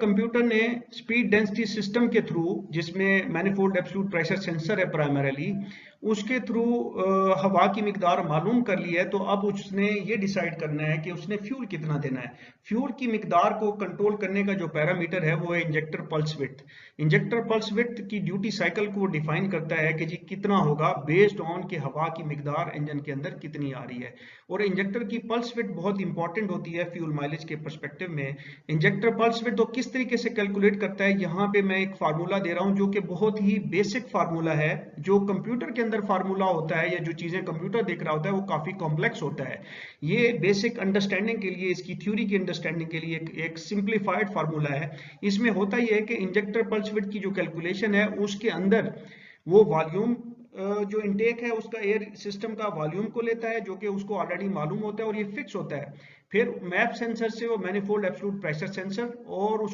Computer ने speed density system के through, जिसमें मैनिफोल्ड एब्सोल्यूट प्रेशर सेंसर है प्राइमरीली, उसके थ्रू हवा की मिकदार मालूम कर ली है, तो अब उसने ये डिसाइड करना है कि उसने फ्यूल कितना देना है। फ्यूल की मिकदार को कंट्रोल करने का जो पैरामीटर है वो है injector pulse width. Injector pulse width की ड्यूटी साइकिल को डिफाइन करता है कि जी कितना होगा बेस्ड ऑन कि हवा की मिकदार इंजन के अंदर कितनी आ रही है। और इंजेक्टर की पल्स विड्थ बहुत इंपॉर्टेंट होती है फ्यूल माइलेज के परस्पेक्टिव में। इंजेक्टर पल्स विड्थ तो किस तरीके से कैलकुलेट करता है, यहाँ पे मैं एक फार्मूला दे रहा हूँ जो कि बहुत ही बेसिक फार्मूला है। जो कंप्यूटर के अंदर फार्मूला होता है या जो चीजें कंप्यूटर देख रहा होता है वो काफी कॉम्प्लेक्स होता है। ये बेसिक अंडरस्टैंडिंग के लिए, इसकी थ्योरी की अंडरस्टैंडिंग के लिए एक सिंप्लीफाइड फार्मूला है। इसमें होता यह है कि इंजेक्टर पल्स विड्थ की जो कैलकुलेशन है उसके अंदर वो वॉल्यूम जो इनटेक है उसका एयर सिस्टम का वॉल्यूम को लेता है, जो कि उसको ऑलरेडी मालूम होता है और ये फिक्स होता है। फिर मैप सेंसर से वो मैनिफोल्ड एब्सोल्यूट प्रेशर सेंसर और उसको